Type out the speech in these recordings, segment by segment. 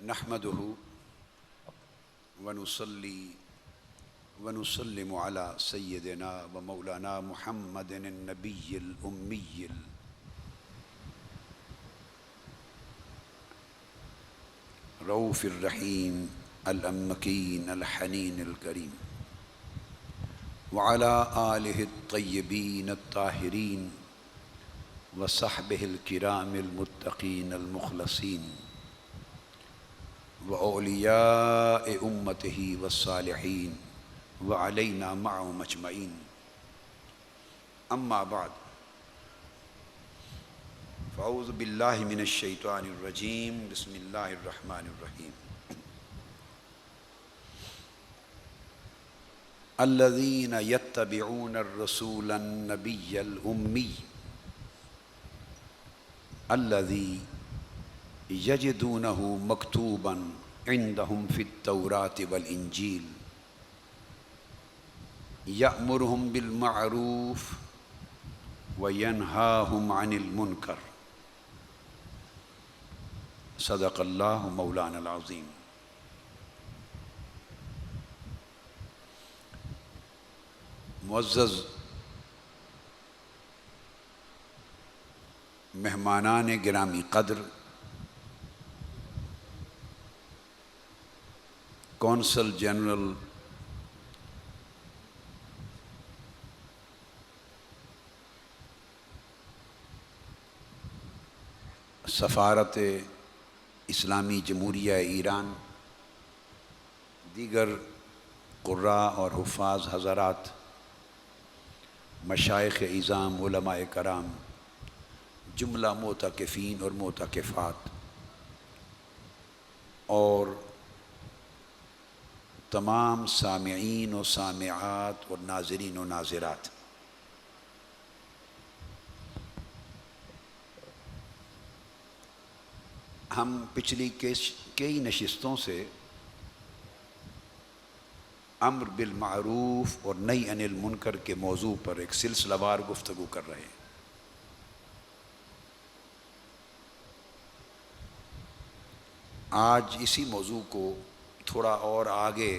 نحمده ونصلي ونسلم على سيدنا ومولانا محمد النبي الأمي الرؤوف الرحيم المكين الحنين الكريم وعلى آله الطيبين الطاهرين وصحبه الكرام المتقين المخلصين وأولياء أمته والصالحين وعلينا معهم أجمعين. أما بعد فأعوذ بالله من الشيطان الرجيم. بسم الله الرحمن الرحيم. الذين يتبعون الرسول النبي الأمي الذي يجدونه مكتوبا عندهم في التوراة والإنجيل يأمرهم بالمعروف وينهاهم عن المنكر. صدق اللہ مولانا العظیم. معزز مہمانان گرامی قدر، کونسل جنرل سفارت اسلامی جمہوریہ ایران، دیگر قراء اور حفاظ حضرات، مشائخ اعظام، علماء کرام، جملہ معتکفین اور معتکفات، اور تمام سامعین و سامعات اور ناظرین و ناظرات، ہم پچھلی کئی نشستوں سے امر بالمعروف اور نہی عن المنکر کے موضوع پر ایک سلسلہ وار گفتگو کر رہے ہیں. آج اسی موضوع کو تھوڑا اور آگے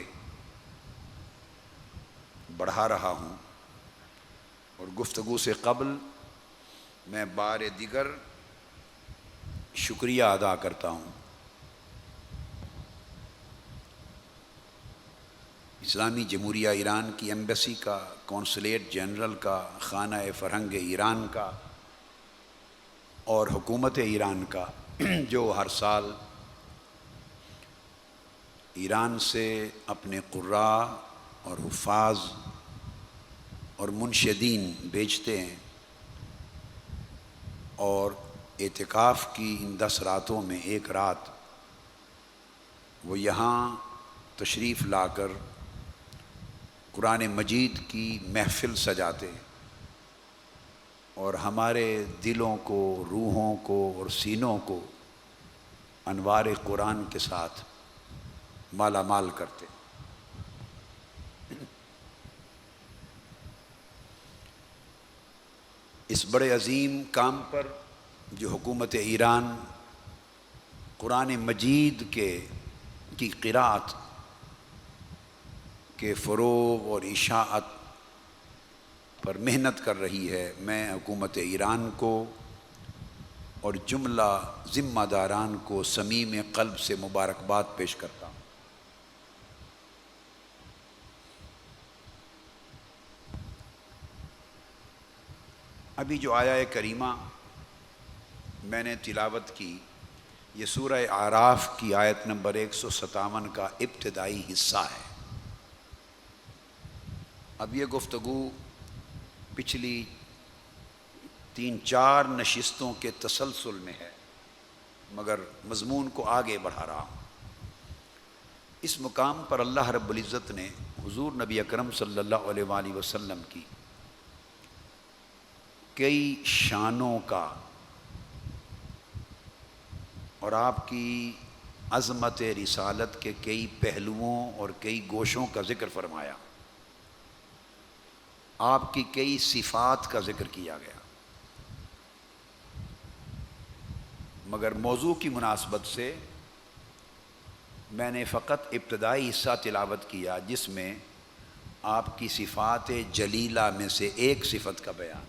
بڑھا رہا ہوں، اور گفتگو سے قبل میں بار دیگر شکریہ ادا کرتا ہوں اسلامی جمہوریہ ایران کی ایمبیسی کا، کونسلیٹ جنرل کا، خانہ فرہنگ ایران کا اور حکومت ایران کا، جو ہر سال ایران سے اپنے قراء اور حفاظ اور منشدین بھیجتے ہیں، اور اعتکاف کی ان 10 راتوں میں ایک رات وہ یہاں تشریف لا کر قرآن مجید کی محفل سجاتے اور ہمارے دلوں کو، روحوں کو اور سینوں کو انوار قرآن کے ساتھ مالا مال کرتے. اس بڑے عظیم کام پر جو حکومت ایران قرآن مجید کی قراءت کے فروغ اور اشاعت پر محنت کر رہی ہے، میں حکومت ایران کو اور جملہ ذمہ داران کو صمیم قلب سے مبارکباد پیش کرتا ہوں. ابھی جو آیہ کریمہ میں نے تلاوت کی، یہ سورہ اعراف کی آیت نمبر 157 کا ابتدائی حصہ ہے. اب یہ گفتگو پچھلی 3-4 نشستوں کے تسلسل میں ہے، مگر مضمون کو آگے بڑھا رہا ہوں. اس مقام پر اللہ رب العزت نے حضور نبی اکرم صلی اللہ علیہ وآلہ وسلم کی کئی شانوں کا اور آپ کی عظمت رسالت کے کئی پہلوؤں اور کئی گوشوں کا ذکر فرمایا. آپ کی کئی صفات کا ذکر کیا گیا، مگر موضوع کی مناسبت سے میں نے فقط ابتدائی حصہ تلاوت کیا جس میں آپ کی صفات جلیلہ میں سے ایک صفت کا بیان۔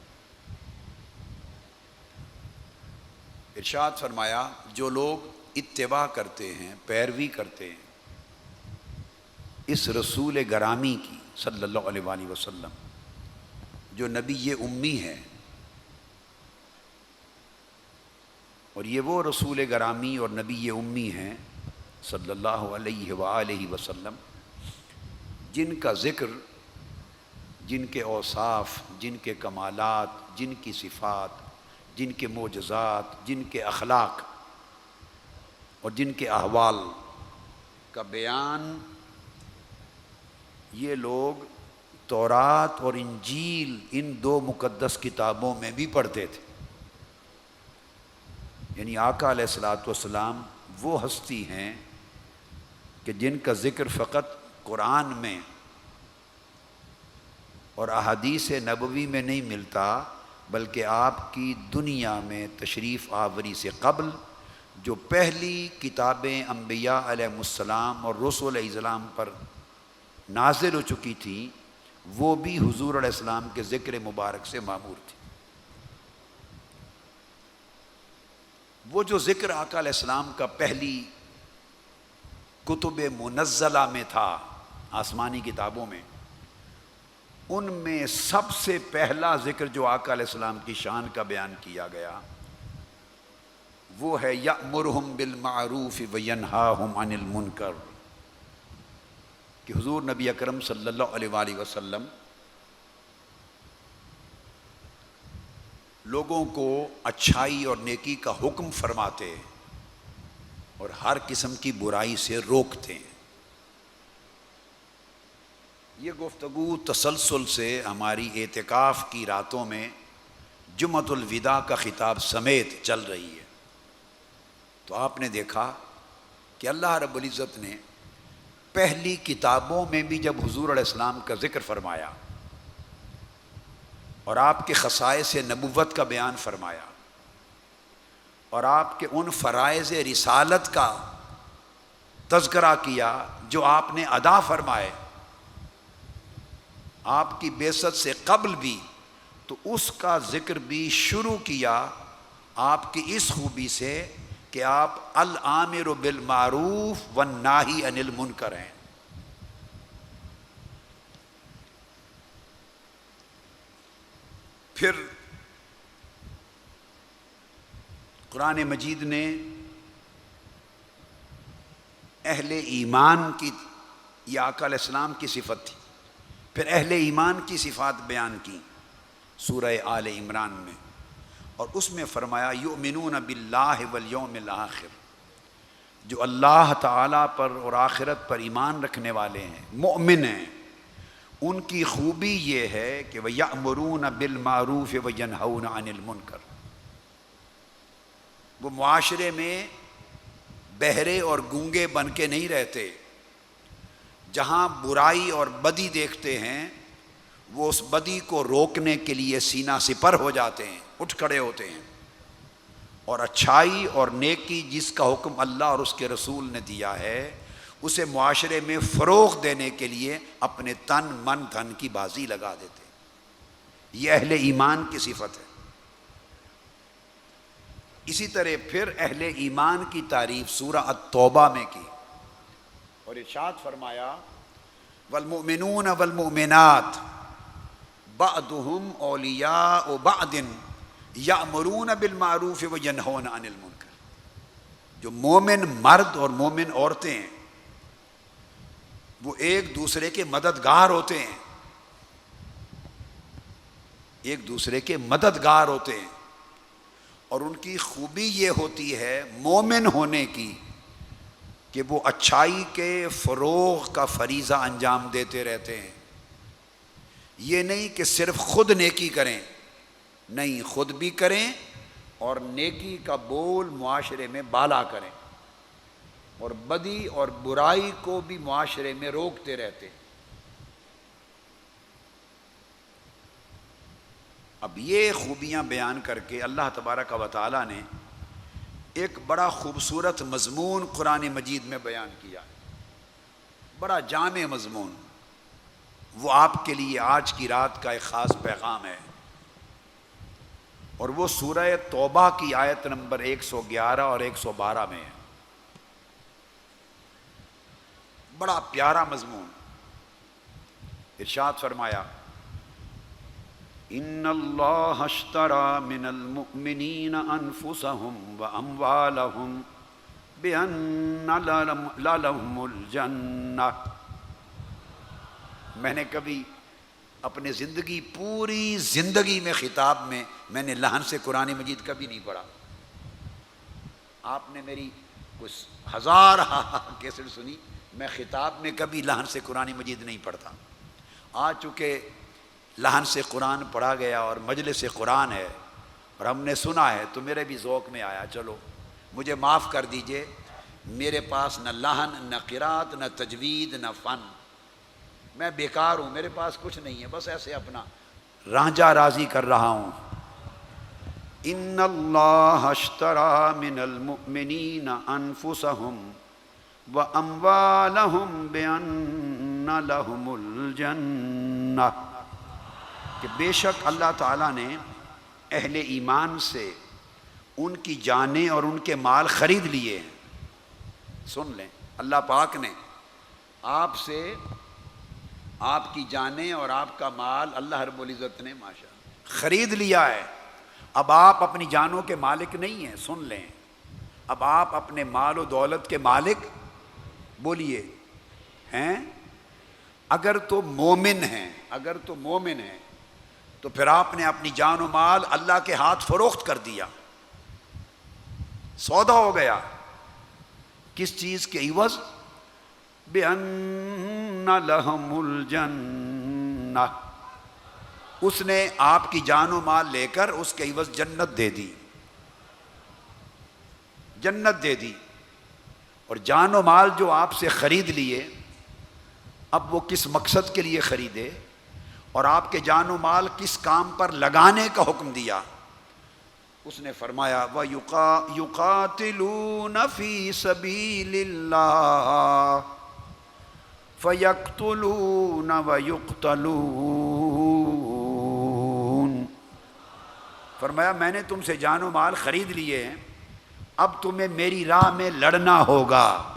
ارشاد فرمایا جو لوگ اتباع کرتے ہیں، پیروی کرتے ہیں اس رسول گرامی کی صلی اللہ علیہ وآلہ وسلم، جو نبی امی ہے، اور یہ وہ رسول گرامی اور نبی امی ہیں صلی اللہ علیہ وآلہ وسلم جن کا ذکر، جن کے اوصاف، جن کے کمالات، جن کی صفات، جن کے معجزات، جن کے اخلاق اور جن کے احوال کا بیان یہ لوگ تورات اور انجیل ان دو مقدس کتابوں میں بھی پڑھتے تھے۔ یعنی آقا علیہ الصلوۃ والسلام وہ ہستی ہیں کہ جن کا ذکر فقط قرآن میں اور احادیث نبوی میں نہیں ملتا، بلکہ آپ کی دنیا میں تشریف آوری سے قبل جو پہلی کتابیں انبیاء علیہ السلام اور رسول علیہ السلام پر نازل ہو چکی تھیں وہ بھی حضور علیہ السلام کے ذکر مبارک سے معمور تھی۔ وہ جو ذکر آقا علیہ السلام کا پہلی کتب منزلہ میں تھا، آسمانی کتابوں میں، ان میں سب سے پہلا ذکر جو آقا علیہ السلام کی شان کا بیان کیا گیا وہ ہے یأمرہم بالمعروف وینہاہم عن المنکر، کہ حضور نبی اکرم صلی اللہ علیہ وآلہ وسلم لوگوں کو اچھائی اور نیکی کا حکم فرماتے اور ہر قسم کی برائی سے روکتے ہیں۔ یہ گفتگو تسلسل سے ہماری اعتکاف کی راتوں میں جمعۃ الوداع کا خطاب سمیت چل رہی ہے۔ تو آپ نے دیکھا کہ اللہ رب العزت نے پہلی کتابوں میں بھی جب حضور علیہ السلام کا ذکر فرمایا اور آپ کے خصائص نبوت کا بیان فرمایا اور آپ کے ان فرائض رسالت کا تذکرہ کیا جو آپ نے ادا فرمائے آپ کی بعثت سے قبل بھی، تو اس کا ذکر بھی شروع کیا آپ کی اس خوبی سے کہ آپ الآمر بالمعروف والناہی عن المنکر ہیں۔ پھر قرآن مجید نے اہل ایمان کی، یہ آقا علیہ السلام کی صفت تھی، پھر اہل ایمان کی صفات بیان کی سورہ آل عمران میں، اور اس میں فرمایا یؤمنون باللہ والیوم الآخر، جو اللہ تعالیٰ پر اور آخرت پر ایمان رکھنے والے ہیں، مؤمن ہیں، ان کی خوبی یہ ہے کہ وَيَأْمُرُونَ بِالْمَعْرُوفِ وَيَنْهَوْنَ عَنِ الْمُنْكَرِ، وہ معاشرے میں بہرے اور گونگے بن کے نہیں رہتے، جہاں برائی اور بدی دیکھتے ہیں وہ اس بدی کو روکنے کے لیے سینہ سپر ہو جاتے ہیں، اٹھ کھڑے ہوتے ہیں، اور اچھائی اور نیکی جس کا حکم اللہ اور اس کے رسول نے دیا ہے اسے معاشرے میں فروغ دینے کے لیے اپنے تن من دھن کی بازی لگا دیتے ہیں۔ یہ اہل ایمان کی صفت ہے۔ اسی طرح پھر اہل ایمان کی تعریف سورہ التوبہ میں کی اور ارشاد فرمایا والمؤمنون والمؤمنات بعضهم اولیاء بعض یأمرون بالمعروف وینہون عن المنکر، جو مومن مرد اور مومن عورتیں ہیں وہ ایک دوسرے کے مددگار ہوتے ہیں، ایک دوسرے کے مددگار ہوتے ہیں، اور ان کی خوبی یہ ہوتی ہے مومن ہونے کی کہ وہ اچھائی کے فروغ کا فریضہ انجام دیتے رہتے ہیں۔ یہ نہیں کہ صرف خود نیکی کریں، نہیں، خود بھی کریں اور نیکی کا بول معاشرے میں بالا کریں، اور بدی اور برائی کو بھی معاشرے میں روکتے رہتے۔ اب یہ خوبیاں بیان کر کے اللہ تبارک و تعالیٰ نے ایک بڑا خوبصورت مضمون قرآن مجید میں بیان کیا ہے، بڑا جامع مضمون، وہ آپ کے لیے آج کی رات کا ایک خاص پیغام ہے، اور وہ سورہ توبہ کی آیت نمبر 111 اور 112 میں ہے۔ بڑا پیارا مضمون۔ ارشاد فرمایا ان اللہ اشتری من المؤمنین انفسهم واموالهم بان لهم الجنہ۔ میں نے کبھی اپنے زندگی، پوری زندگی میں خطاب میں نے لحن سے قرآن مجید کبھی نہیں پڑھا۔ آپ نے میری کچھ ہزار کیسٹ سنی، میں خطاب میں کبھی لحن سے قرآن مجید نہیں پڑھتا۔ آج چونکہ لحن سے قرآن پڑھا گیا اور مجلس قرآن ہے اور ہم نے سنا ہے تو میرے بھی ذوق میں آیا، چلو مجھے معاف کر دیجئے، میرے پاس نہ لحن، نہ قرات، نہ تجوید، نہ فن، میں بیکار ہوں، میرے پاس کچھ نہیں ہے، بس ایسے اپنا رانجھا راضی کر رہا ہوں۔ ان اللہ اشتری من المؤمنین انفسهم واموالهم بان لهم الجنہ، کہ بے شک اللہ تعالیٰ نے اہل ایمان سے ان کی جانیں اور ان کے مال خرید لیے ہیں۔ سن لیں، اللہ پاک نے آپ سے آپ کی جانیں اور آپ کا مال اللہ رب العزت نے ماشاءاللہ خرید لیا ہے۔ اب آپ اپنی جانوں کے مالک نہیں ہیں، سن لیں، اب آپ اپنے مال و دولت کے مالک بولیے ہیں؟ اگر تو مومن ہیں، اگر تو مومن ہیں تو پھر آپ نے اپنی جان و مال اللہ کے ہاتھ فروخت کر دیا، سودا ہو گیا۔ کس چیز کے عوض؟ بِأَنَّ لَهُمُ الْجَنَّةَ، اس نے آپ کی جان و مال لے کر اس کے عوض جنت دے دی، جنت دے دی۔ اور جان و مال جو آپ سے خرید لیے، اب وہ کس مقصد کے لیے خریدے اور آپ کے جان و مال کس کام پر لگانے کا حکم دیا؟ اس نے فرمایا وَيُقَاتِلُونَ فِي سَبِيلِ اللَّهِ فَيَقْتُلُونَ وَيُقْتَلُونَ۔ فرمایا میں نے تم سے جان و مال خرید لیے ہیں، اب تمہیں میری راہ میں لڑنا ہوگا،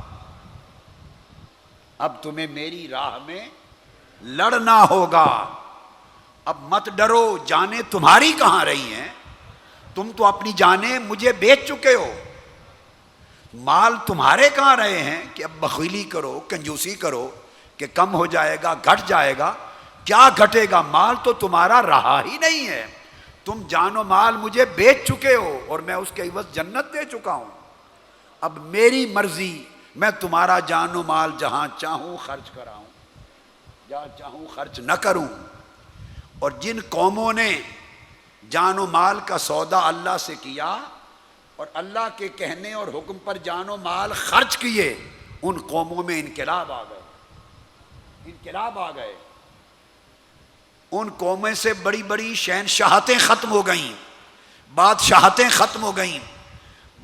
اب تمہیں میری راہ میں لڑنا ہوگا۔ اب مت ڈرو، جانیں تمہاری کہاں رہی ہیں؟ تم تو اپنی جانیں مجھے بیچ چکے ہو، مال تمہارے کہاں رہے ہیں کہ اب بخیلی کرو، کنجوسی کرو کہ کم ہو جائے گا، گھٹ جائے گا۔ کیا گھٹے گا؟ مال تو تمہارا رہا ہی نہیں ہے، تم جان و مال مجھے بیچ چکے ہو اور میں اس کے عوض جنت دے چکا ہوں۔ اب میری مرضی، میں تمہارا جان و مال جہاں چاہوں خرچ کراؤں، جہاں چاہوں خرچ نہ کروں۔ اور جن قوموں نے جان و مال کا سودا اللہ سے کیا اور اللہ کے کہنے اور حکم پر جان و مال خرچ کیے، ان قوموں میں انقلاب آ گئے، انقلاب آ گئے۔ ان قوموں سے بڑی بڑی شہنشاہتیں ختم ہو گئیں، بادشاہتیں ختم ہو گئیں،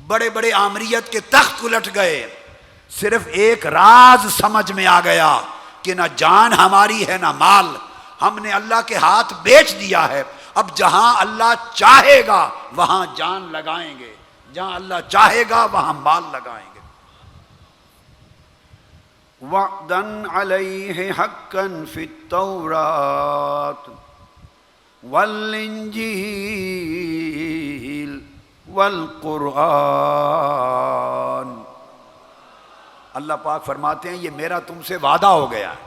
بڑے بڑے آمریت کے تخت الٹ گئے۔ صرف ایک راز سمجھ میں آ گیا کہ نہ جان ہماری ہے نہ مال، ہم نے اللہ کے ہاتھ بیچ دیا ہے۔ اب جہاں اللہ چاہے گا وہاں جان لگائیں گے، جہاں اللہ چاہے گا وہاں مال لگائیں گے۔ وَعْدًا عَلَيْهِ حَقًّا فِي التَّوْرَاةِ وَالْإِنْجِيلِ وَالْقُرْآنِ۔ اللہ پاک فرماتے ہیں یہ میرا تم سے وعدہ ہو گیا ہے،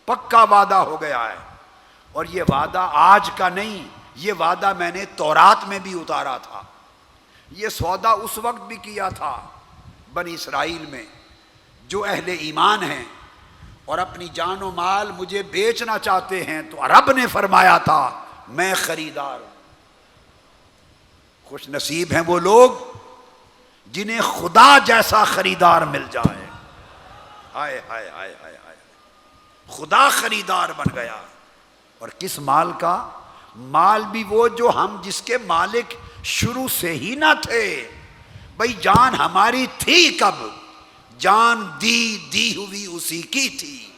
پکا وعدہ ہو گیا ہے، اور یہ وعدہ آج کا نہیں، یہ وعدہ میں نے تورات میں بھی اتارا تھا، یہ سودا اس وقت بھی کیا تھا بنی اسرائیل میں جو اہل ایمان ہیں اور اپنی جان و مال مجھے بیچنا چاہتے ہیں، تو رب نے فرمایا تھا میں خریدار ہوں۔ خوش نصیب ہیں وہ لوگ جنہیں خدا جیسا خریدار مل جائے۔ ہائے ہائے ہائے ہائے ہائے، خدا خریدار بن گیا۔ اور کس مال کا؟ مال بھی وہ جو ہم جس کے مالک شروع سے ہی نہ تھے، بھئی جان ہماری تھی کب؟ جان دی ہوئی اسی کی تھی۔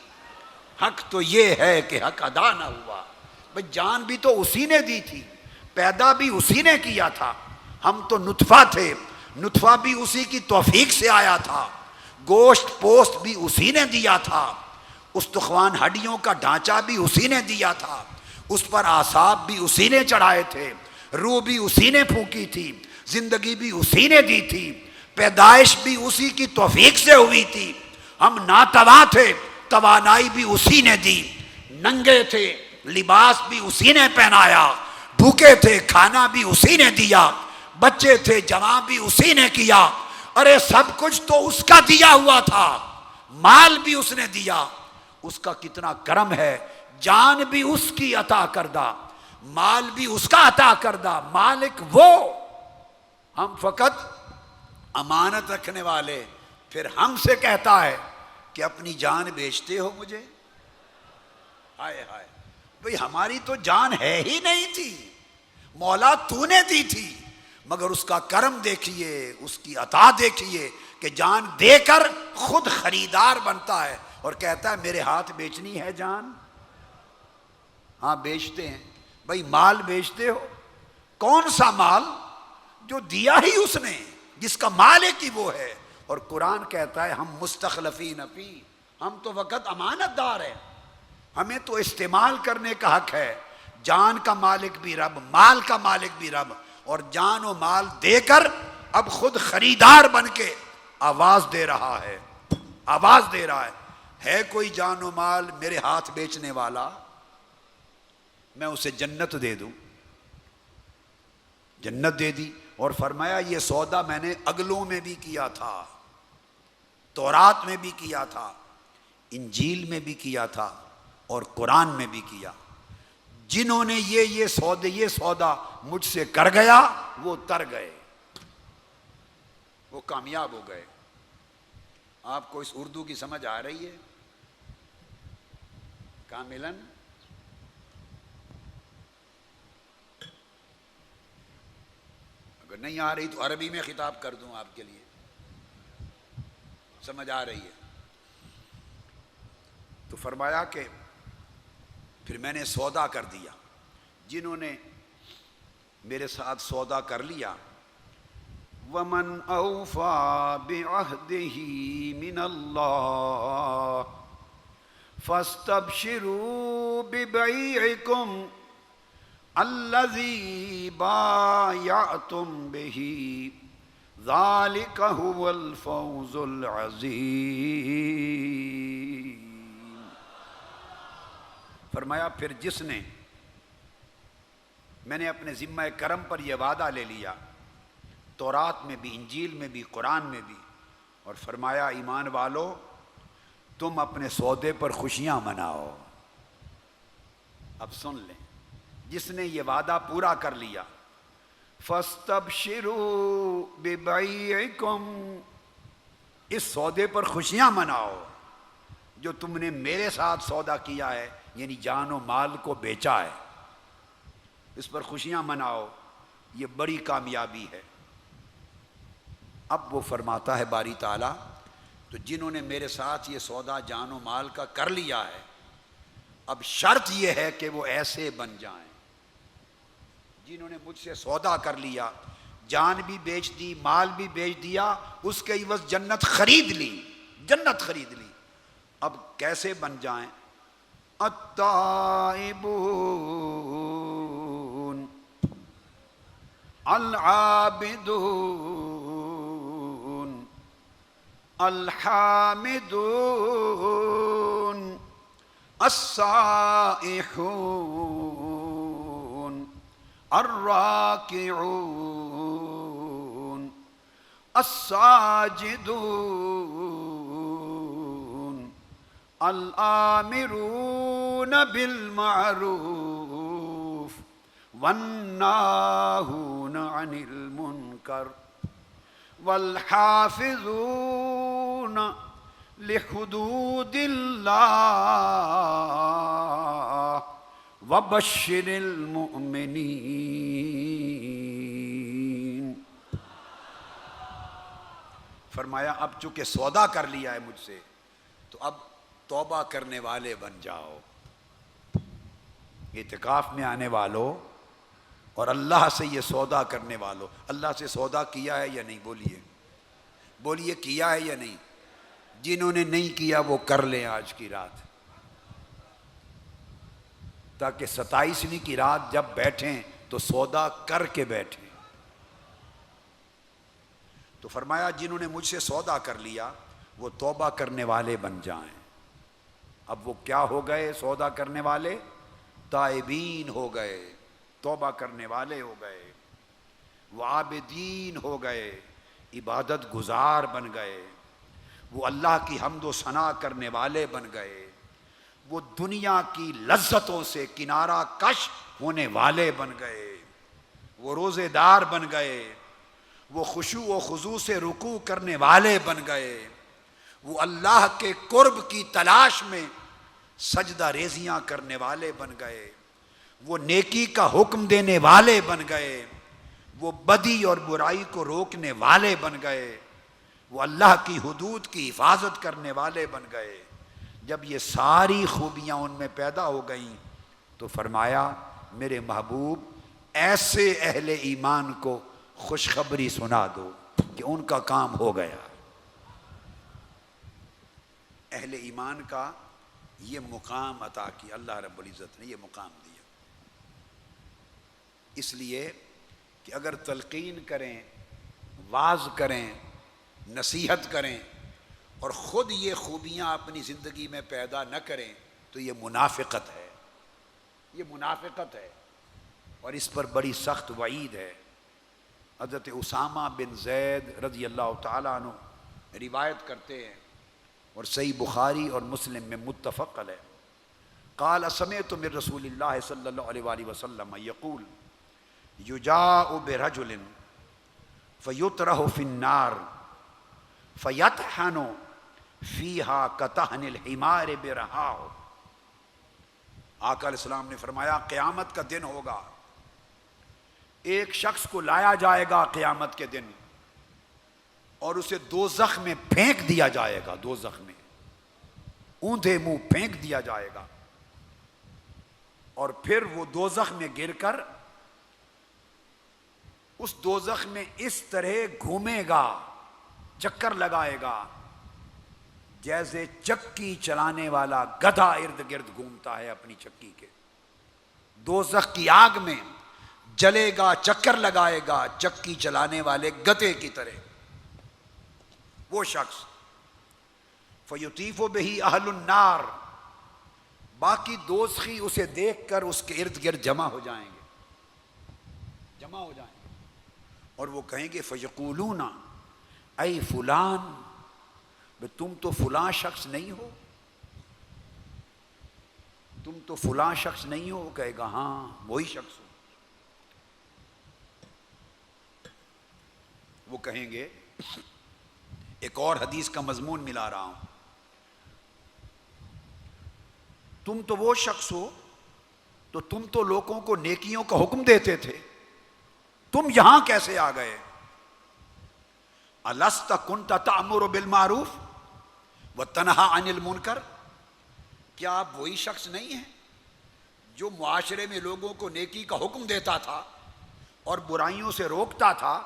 حق تو یہ ہے کہ حق ادا نہ ہوا۔ بھئی جان بھی تو اسی نے دی تھی، پیدا بھی اسی نے کیا تھا۔ ہم تو نطفہ تھے، نطفہ بھی اسی کی توفیق سے آیا تھا، گوشت پوست بھی اسی نے دیا تھا، استخوان ہڈیوں کا ڈھانچہ بھی اسی نے دیا تھا، اس پر اعصاب بھی اسی نے چڑھائے تھے، روح بھی اسی نے پھونکی تھی، زندگی بھی اسی نے دی تھی، پیدائش بھی اسی کی توفیق سے ہوئی تھی۔ ہم ناتواں تھے، توانائی بھی اسی نے دی، ننگے تھے، لباس بھی اسی نے پہنایا، بھوکے تھے، کھانا بھی اسی نے دیا، بچے تھے، جوان بھی اسی نے کیا۔ ارے سب کچھ تو اس کا دیا ہوا تھا، مال بھی اس نے دیا۔ اس کا کتنا کرم ہے، جان بھی اس کی عطا کردہ، مال بھی اس کا عطا کردہ، مالک وہ، ہم فقط امانت رکھنے والے۔ پھر ہم سے کہتا ہے کہ اپنی جان بیچتے ہو مجھے؟ ہائے ہائے، بھئی ہماری تو جان ہے ہی نہیں تھی، مولا تو نے دی تھی، مگر اس کا کرم دیکھیے، اس کی عطا دیکھیے کہ جان دے کر خود خریدار بنتا ہے اور کہتا ہے میرے ہاتھ بیچنی ہے جان؟ ہاں بیچتے ہیں۔ بھئی مال بیچتے ہو؟ کون سا مال؟ جو دیا ہی اس نے، جس کا مالک ہی وہ ہے۔ اور قرآن کہتا ہے ہم مستخلفین فی، ہم تو وقت امانت دار ہیں، ہمیں تو استعمال کرنے کا حق ہے۔ جان کا مالک بھی رب، مال کا مالک بھی رب، اور جان و مال دے کر اب خود خریدار بن کے آواز دے رہا ہے، آواز دے رہا ہے کوئی جان و مال میرے ہاتھ بیچنے والا؟ میں اسے جنت دے دوں۔ جنت دے دی، اور فرمایا یہ سودا میں نے اگلوں میں بھی کیا تھا، تورات میں بھی کیا تھا، انجیل میں بھی کیا تھا، اور قرآن میں بھی کیا۔ جنہوں نے یہ سودا مجھ سے کر گیا وہ تر گئے، وہ کامیاب ہو گئے۔ آپ کو اس اردو کی سمجھ آ رہی ہے کاملاً؟ اگر نہیں آ رہی تو عربی میں خطاب کر دوں آپ کے لیے، سمجھ آ رہی ہے؟ تو فرمایا کہ پھر میں نے سودا کر دیا، جنہوں نے میرے ساتھ سودا کر لیا۔ وَمَنْ أَوْفَى بِعَهْدِهِ مِنَ اللَّهِ فَاسْتَبْشِرُوا بِبَيْعِكُمْ الَّذِي بَايَعْتُمْ بِهِ ذَلِكَ هُوَ الْفَوْزُ الْعَظِيمُ۔ فرمایا پھر جس نے، میں نے اپنے ذمہ کرم پر یہ وعدہ لے لیا، تورات میں بھی، انجیل میں بھی، قرآن میں بھی، اور فرمایا ایمان والو تم اپنے سودے پر خوشیاں مناؤ۔ اب سن لیں، جس نے یہ وعدہ پورا کر لیا، فَاسْتَبْشِرُوا بِبَيْعِكُمْ، اس سودے پر خوشیاں مناؤ جو تم نے میرے ساتھ سودا کیا ہے، یعنی جان و مال کو بیچا ہے، اس پر خوشیاں مناؤ، یہ بڑی کامیابی ہے۔ اب وہ فرماتا ہے باری تعالیٰ، تو جنہوں نے میرے ساتھ یہ سودا جان و مال کا کر لیا ہے، اب شرط یہ ہے کہ وہ ایسے بن جائیں۔ جنہوں نے مجھ سے سودا کر لیا، جان بھی بیچ دی، مال بھی بیچ دیا، اس کے عوض جنت خرید لی، جنت خرید لی، اب کیسے بن جائیں؟ التائبون العابدون الحامدون السائحون الراكعون الساجدون الآمرون بالمعروف والناهون عن المنكر والحافظون لحدود الله وبشر المؤمنين۔ فرمایا اب چونکہ سودا کر لیا ہے مجھ سے تو اب توبہ کرنے والے بن جاؤ. اعتکاف میں آنے والوں اور اللہ سے یہ سودا کرنے والوں, اللہ سے سودا کیا ہے یا نہیں؟ بولیے کیا ہے یا نہیں؟ جنہوں نے نہیں کیا وہ کر لیں آج کی رات, تاکہ 27ویں کی رات جب بیٹھیں تو سودا کر کے بیٹھیں. تو فرمایا جنہوں نے مجھ سے سودا کر لیا وہ توبہ کرنے والے بن جائیں. اب وہ کیا ہو گئے سودا کرنے والے؟ تائبین ہو گئے, توبہ کرنے والے ہو گئے, وہ عابدین ہو گئے, عبادت گزار بن گئے, وہ اللہ کی حمد و ثنا کرنے والے بن گئے, وہ دنیا کی لذتوں سے کنارہ کش ہونے والے بن گئے, وہ روزے دار بن گئے, وہ خشوع و خضوع سے رکوع کرنے والے بن گئے, وہ اللہ کے قرب کی تلاش میں سجدہ ریزیاں کرنے والے بن گئے, وہ نیکی کا حکم دینے والے بن گئے, وہ بدی اور برائی کو روکنے والے بن گئے, وہ اللہ کی حدود کی حفاظت کرنے والے بن گئے. جب یہ ساری خوبیاں ان میں پیدا ہو گئیں تو فرمایا میرے محبوب ایسے اہل ایمان کو خوشخبری سنا دو کہ ان کا کام ہو گیا. اہل ایمان کا یہ مقام عطا کیا اللہ رب العزت نے, یہ مقام دیا. اس لیے کہ اگر تلقین کریں, واعظ کریں, نصیحت کریں اور خود یہ خوبیاں اپنی زندگی میں پیدا نہ کریں تو یہ منافقت ہے, یہ منافقت ہے, اور اس پر بڑی سخت وعید ہے. حضرت اسامہ بن زید رضی اللہ تعالیٰ عنہ روایت کرتے ہیں اور صحیح بخاری اور مسلم میں متفق علیہ, قال سمعت من رسول اللہ صلی اللہ علیہ وآلہ وسلم یقول یجاء برجل فیطرح فی النار فیطحن فیہا کطحن الحمار برہاہ. آقا علیہ السلام نے فرمایا قیامت کا دن ہوگا, ایک شخص کو لایا جائے گا قیامت کے دن اور اسے دوزخ میں پھینک دیا جائے گا, دوزخ میں اوندھے منہ پھینک دیا جائے گا, اور پھر وہ دوزخ میں گر کر اس دوزخ میں اس طرح گھومے گا, چکر لگائے گا جیسے چکی چلانے والا گدھا ارد گرد گھومتا ہے اپنی چکی کے. دوزخ کی آگ میں جلے گا, چکر لگائے گا چکی چلانے والے گدھے کی طرح وہ شخص. فیطیف بہ اہل النار, باقی دوزخی اسے دیکھ کر اس کے ارد گرد جمع ہو جائیں گے, جمع ہو جائیں گے, اور وہ کہیں گے فیقولون اے فلان, تم تو فلاں شخص نہیں ہو, تم تو فلاں شخص نہیں ہو. کہے گا ہاں وہی شخص ہو. وہ کہیں گے, ایک اور حدیث کا مضمون ملا رہا ہوں, تم تو وہ شخص ہو تو تم تو لوگوں کو نیکیوں کا حکم دیتے تھے, تم یہاں کیسے آ گئے؟ الست کنت تأمر بالمعروف وتنہی عن المنکر, کیا آپ وہی شخص نہیں ہیں جو معاشرے میں لوگوں کو نیکی کا حکم دیتا تھا اور برائیوں سے روکتا تھا؟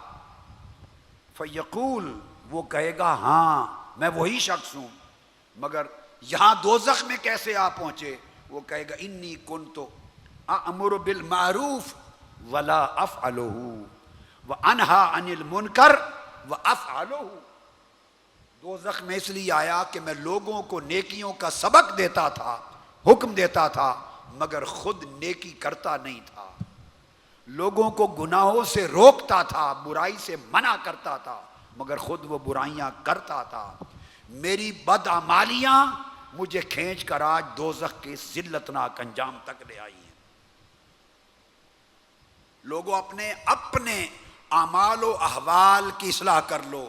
فیقول, وہ کہے گا ہاں میں وہی شخص ہوں, مگر یہاں دوزخ میں کیسے آپ پہنچے؟ وہ کہے گا انی کنت اامر بالمعروف ولا افعلہ وانہی عن المنکر وافعلہ. دوزخ میں اس لیے آیا کہ میں لوگوں کو نیکیوں کا سبق دیتا تھا, حکم دیتا تھا, مگر خود نیکی کرتا نہیں تھا, لوگوں کو گناہوں سے روکتا تھا, برائی سے منع کرتا تھا, مگر خود وہ برائیاں کرتا تھا. میری بدعمالیاں مجھے کھینچ کر آج دوزخ کے ذلتناک انجام تک لے آئی ہیں. لوگوں اپنے اعمال و احوال کی اصلاح کر لو.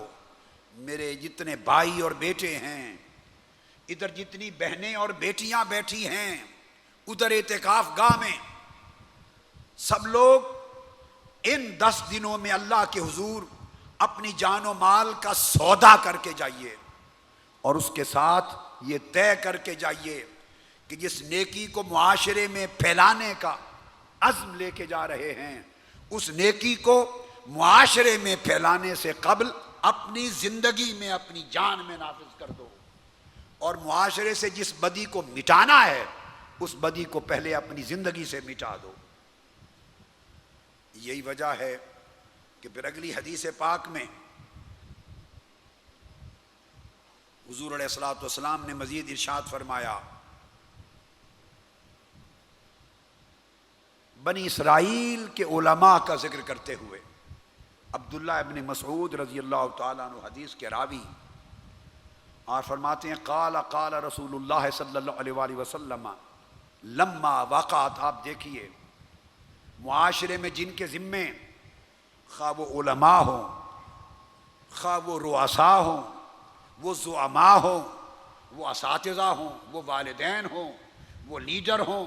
میرے جتنے بھائی اور بیٹے ہیں, ادھر جتنی بہنیں اور بیٹیاں بیٹھی ہیں, ادھر اعتکاف گاہ میں, سب لوگ ان 10 دنوں میں اللہ کے حضور اپنی جان و مال کا سودا کر کے جائیے، اور اس کے ساتھ یہ طے کر کے جائیے کہ جس نیکی کو معاشرے میں پھیلانے کا عزم لے کے جا رہے ہیں، اس نیکی کو معاشرے میں پھیلانے سے قبل اپنی زندگی میں، اپنی جان میں نافذ کر دو، اور معاشرے سے جس بدی کو مٹانا ہے اس بدی کو پہلے اپنی زندگی سے مٹا دو۔ یہی وجہ ہے کہ پھر اگلی حدیث پاک میں حضور علیہ الصلوۃ والسلام نے مزید ارشاد فرمایا، بنی اسرائیل کے علماء کا ذکر کرتے ہوئے، عبداللہ ابن مسعود رضی اللہ تعالیٰ عنہ حدیث کے راوی، اور فرماتے ہیں قال قال رسول اللہ صلی اللہ علیہ وآلہ وسلم لما واقعات، آپ دیکھیے معاشرے میں جن کے ذمے خواہ وہ علماء ہوں، خواہ وہ رؤساء ہوں، وہ زعماء ہوں، وہ اساتذہ ہوں، وہ والدین ہوں، وہ لیڈر ہوں،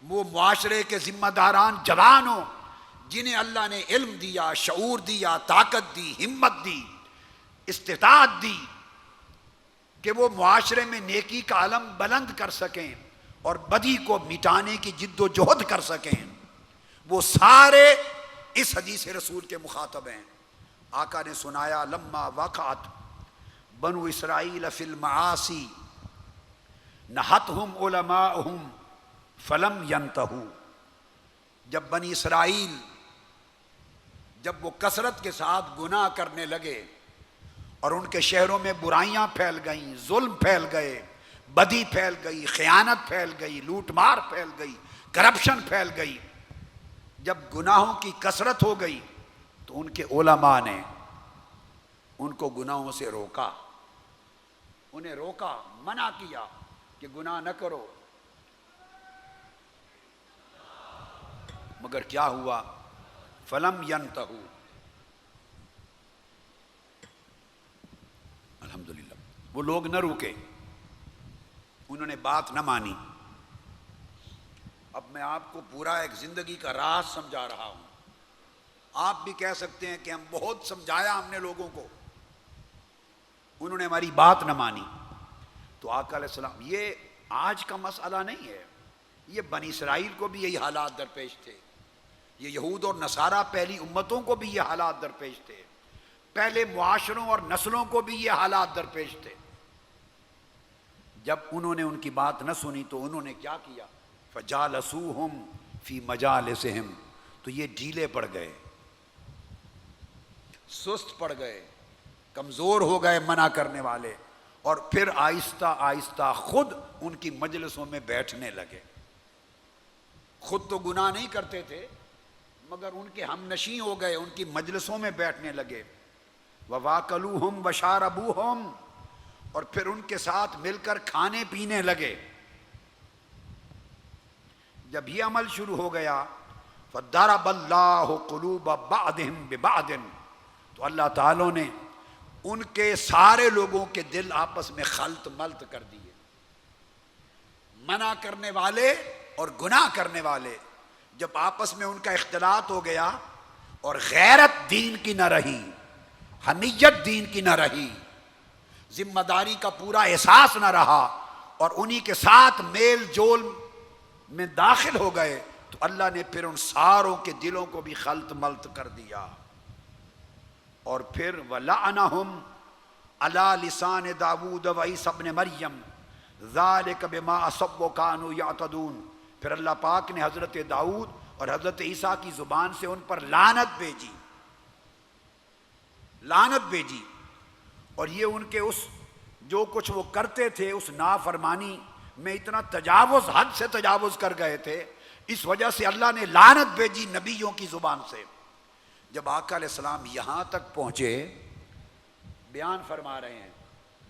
وہ معاشرے کے ذمہ داران جوان ہوں، جنہیں اللہ نے علم دیا، شعور دیا، طاقت دی، ہمت دی، استطاعت دی کہ وہ معاشرے میں نیکی کا علم بلند کر سکیں اور بدی کو مٹانے کی جد و جہد کر سکیں، وہ سارے اس حدیث رسول کے مخاطب ہیں۔ آقا نے سنایا لما وقعت بنو اسرائیل فی المعاصی نہتہم علماؤہم فلم ینتہو، جب بنی اسرائیل جب وہ کثرت کے ساتھ گناہ کرنے لگے اور ان کے شہروں میں برائیاں پھیل گئیں، ظلم پھیل گئے، بدی پھیل گئی، خیانت پھیل گئی، لوٹ مار پھیل گئی، کرپشن پھیل گئی، جب گناہوں کی کثرت ہو گئی تو ان کے علماء نے ان کو گناہوں سے روکا، انہیں روکا، منع کیا کہ گناہ نہ کرو، مگر کیا ہوا؟ فلم ینتہو، الحمدللہ وہ لوگ نہ رکے، انہوں نے بات نہ مانی۔ اب میں آپ کو پورا ایک زندگی کا راز سمجھا رہا ہوں، آپ بھی کہہ سکتے ہیں کہ ہم بہت سمجھایا ہم نے لوگوں کو، انہوں نے ہماری بات نہ مانی۔ تو آقا علیہ السلام، یہ آج کا مسئلہ نہیں ہے، یہ بنی اسرائیل کو بھی یہی حالات درپیش تھے، یہ یہود اور نصارہ پہلی امتوں کو بھی یہ حالات درپیش تھے، پہلے معاشروں اور نسلوں کو بھی یہ حالات درپیش تھے۔ جب انہوں نے ان کی بات نہ سنی تو انہوں نے کیا کیا؟ فجالسوہم فی مجالسہم، تو یہ ڈھیلے پڑ گئے، سست پڑ گئے، کمزور ہو گئے منع کرنے والے، اور پھر آہستہ آہستہ خود ان کی مجلسوں میں بیٹھنے لگے۔ خود تو گناہ نہیں کرتے تھے مگر ان کے ہم نشیں ہو گئے، ان کی مجلسوں میں بیٹھنے لگے۔ وَوَاكَلُوهُمْ وَشَارَبُوهُمْ، اور پھر ان کے ساتھ مل کر کھانے پینے لگے۔ جب یہ عمل شروع ہو گیا فَضَرَبَ اللَّهُ قُلُوبَ بَعْضِهِمْ بِبَعْضٍ، تو اللہ تعالیٰ نے ان کے سارے لوگوں کے دل آپس میں خلط ملط کر دیے، منع کرنے والے اور گناہ کرنے والے جب آپس میں ان کا اختلاط ہو گیا اور غیرت دین کی نہ رہی، حمیت دین کی نہ رہی، ذمہ داری کا پورا احساس نہ رہا، اور انہی کے ساتھ میل جول میں داخل ہو گئے، تو اللہ نے پھر ان ساروں کے دلوں کو بھی خلط ملط کر دیا۔ اور پھر وَلَعَنَهُمْ عَلَى لِسَانِ داود وعیسی ابن مریم ذَلِكَ بِمَا عَصَوْا وَكَانُوا يَعْتَدُونَ، پھر اللہ پاک نے حضرت داؤد اور حضرت عیسیٰ کی زبان سے ان پر لعنت بھیجی، لعنت بھیجی، اور یہ ان کے اس جو کچھ وہ کرتے تھے اس نافرمانی میں اتنا تجاوز، حد سے تجاوز کر گئے تھے، اس وجہ سے اللہ نے لعنت بھیجی نبیوں کی زبان سے۔ جب آقا علیہ السلام یہاں تک پہنچے، بیان فرما رہے ہیں،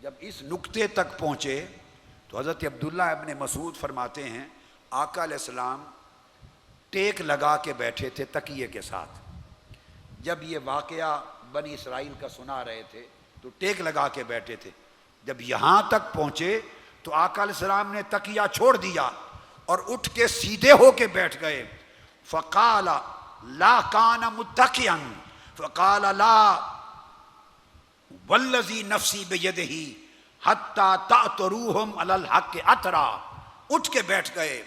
جب اس نقطے تک پہنچے تو حضرت عبداللہ ابن مسعود فرماتے ہیں آقا علیہ السلام ٹیک لگا کے بیٹھے تھے تکیے کے ساتھ۔ جب یہ واقعہ بنی اسرائیل کا سنا رہے تھے تو ٹیک لگا کے بیٹھے تھے، جب یہاں تک پہنچے تو آقا علیہ السلام نے تکیہ چھوڑ دیا اور اٹھ کے سیدھے ہو کے بیٹھ گئے۔ فقال لا کان متکئا، فقال لا والذی نفسی بیدہ حتی تعتروہم علی الحق اترا، اٹھ کے بیٹھ گئے